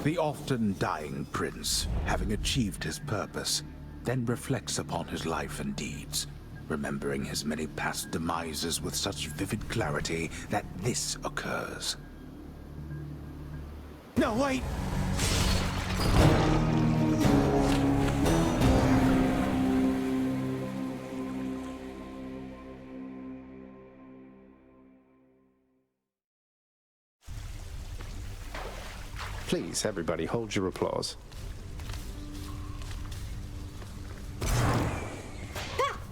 The often dying prince, having achieved his purpose, then reflects upon his life and deeds, remembering his many past demises with such vivid clarity that this occurs. No, wait! Please, everybody, hold your applause.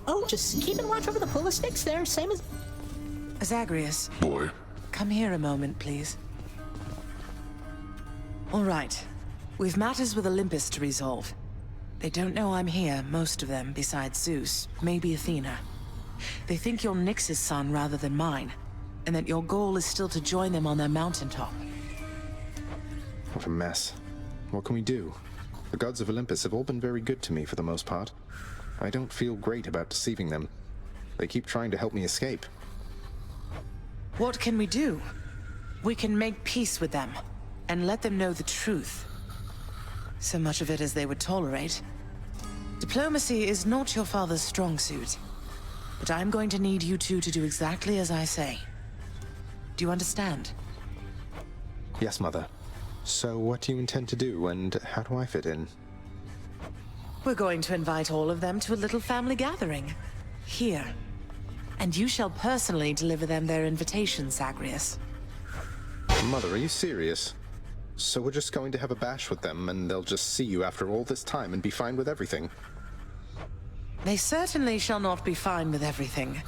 Oh, just keeping watch over the pool of sticks there, same as... Zagreus. Boy. Come here a moment, please. All right. We've matters with Olympus to resolve. They don't know I'm here, most of them, besides Zeus, maybe Athena. They think you're Nyx's son rather than mine, and that your goal is still to join them on their mountaintop. What a mess. What can we do? The gods of Olympus have all been very good to me for the most part. I don't feel great about deceiving them. They keep trying to help me escape. What can we do? We can make peace with them, and let them know the truth. So much of it as they would tolerate. Diplomacy is not your father's strong suit, but I'm going to need you two to do exactly as I say. Do you understand? Yes, Mother. So what do you intend to do, and how do I fit in? We're going to invite all of them to a little family gathering. Here. And you shall personally deliver them their invitation, Zagreus. Mother, are you serious? So we're just going to have a bash with them, and they'll just see you after all this time and be fine with everything? They certainly shall not be fine with everything.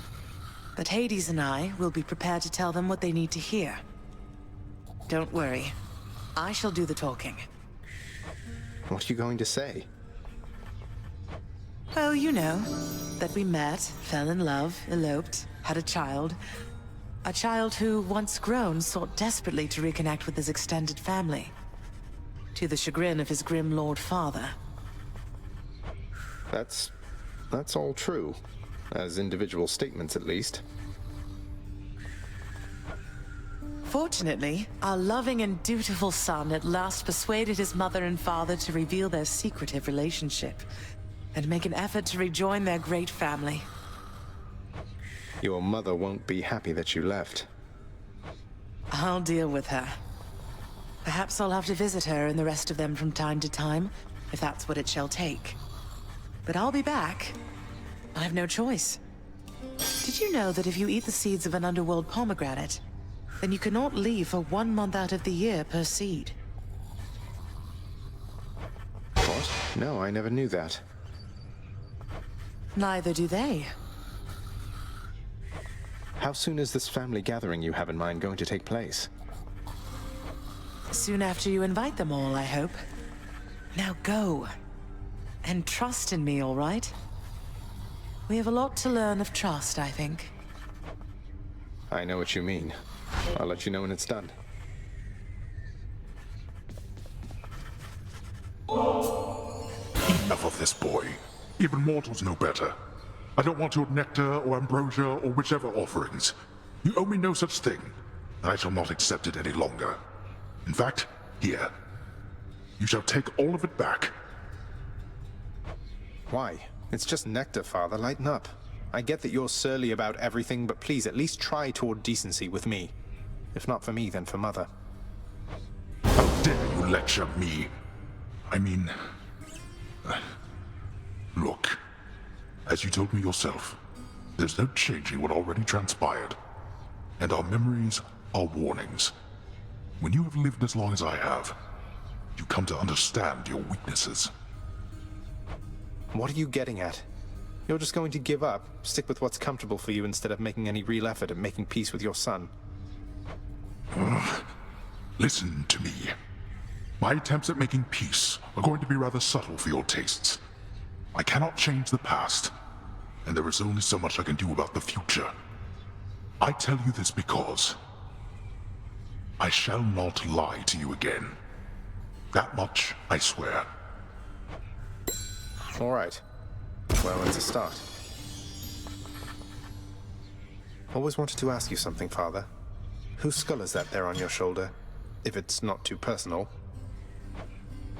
But Hades and I will be prepared to tell them what they need to hear. Don't worry. I shall do the talking. What are you going to say? Oh, you know, that we met, fell in love, eloped, had a child. A child who, once grown, sought desperately to reconnect with his extended family. To the chagrin of his grim lord father. That's all true. As individual statements, at least. Fortunately, our loving and dutiful son at last persuaded his mother and father to reveal their secretive relationship, and make an effort to rejoin their great family. Your mother won't be happy that you left. I'll deal with her. Perhaps I'll have to visit her and the rest of them from time to time, if that's what it shall take. But I'll be back. I have no choice. Did you know that if you eat the seeds of an underworld pomegranate, then you cannot leave for 1 month out of the year per seed? What? No, I never knew that. Neither do they. How soon is this family gathering you have in mind going to take place? Soon after you invite them all, I hope. Now go. And trust in me, all right? We have a lot to learn of trust, I think. I know what you mean. I'll let you know when it's done. Enough of this, boy. Even mortals know better. I don't want your nectar or ambrosia or whichever offerings. You owe me no such thing, and I shall not accept it any longer. In fact, here. You shall take all of it back. Why? It's just nectar, Father. Lighten up. I get that you're surly about everything, but please at least try toward decency with me. If not for me, then for Mother. How dare you lecture me? I mean... Look, as you told me yourself, there's no changing what already transpired. And our memories are warnings. When you have lived as long as I have, you come to understand your weaknesses. What are you getting at? You're just going to give up, stick with what's comfortable for you instead of making any real effort at making peace with your son. Listen to me. My attempts at making peace are going to be rather subtle for your tastes. I cannot change the past, and there is only so much I can do about the future. I tell you this because I shall not lie to you again. That much I swear. All right. Well, it's a start. Always wanted to ask you something, Father. Whose skull is that there on your shoulder? If it's not too personal.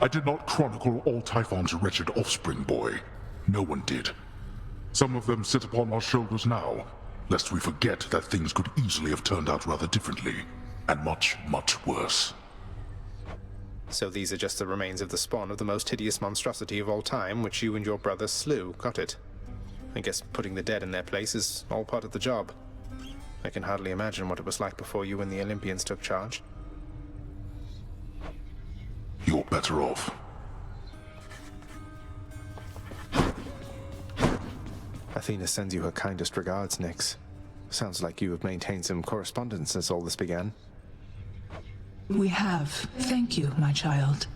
I did not chronicle all Typhon's wretched offspring, boy. No one did. Some of them sit upon our shoulders now, lest we forget that things could easily have turned out rather differently, and much, much worse. So these are just the remains of the spawn of the most hideous monstrosity of all time, which you and your brother slew, got it? I guess putting the dead in their place is all part of the job. I can hardly imagine what it was like before you and the Olympians took charge. You're better off. Athena sends you her kindest regards, Nyx. Sounds like you have maintained some correspondence since all this began. We have. Thank you, my child.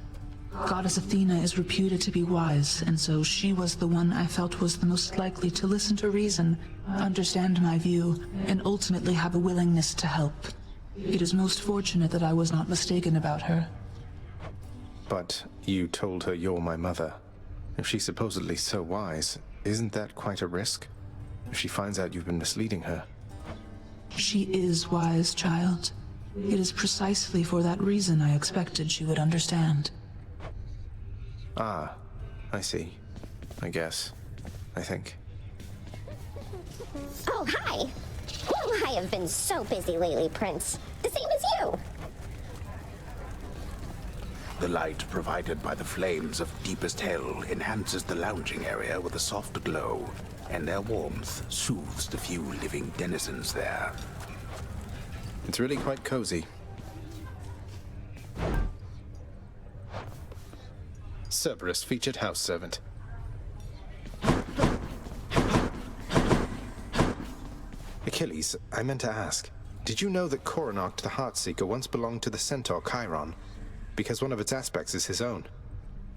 Goddess Athena is reputed to be wise, and so she was the one I felt was the most likely to listen to reason, understand my view, and ultimately have a willingness to help. It is most fortunate that I was not mistaken about her. But you told her you're my mother. If she's supposedly so wise, isn't that quite a risk? If she finds out you've been misleading her. She is wise, child. It is precisely for that reason I expected she would understand. Ah, I see. I guess. I think. Oh, hi! Oh, I have been so busy lately, Prince. The same as you! The light provided by the flames of deepest hell enhances the lounging area with a soft glow, and their warmth soothes the few living denizens there. It's really quite cozy. Cerberus featured house servant. Achilles, I meant to ask, did you know that Coronach the Heartseeker once belonged to the centaur Chiron? Because one of its aspects is his own.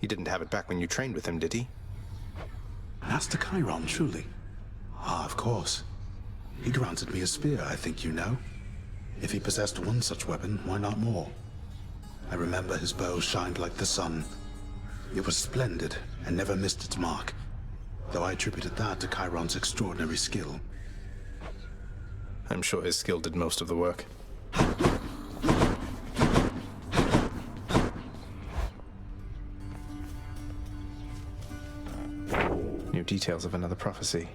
He didn't have it back when you trained with him, did he? Master Chiron, truly? Ah, of course. He granted me a spear, I think you know. If he possessed one such weapon, why not more? I remember his bow shined like the sun. It was splendid and never missed its mark, though I attributed that to Chiron's extraordinary skill. I'm sure his skill did most of the work. New details of another prophecy.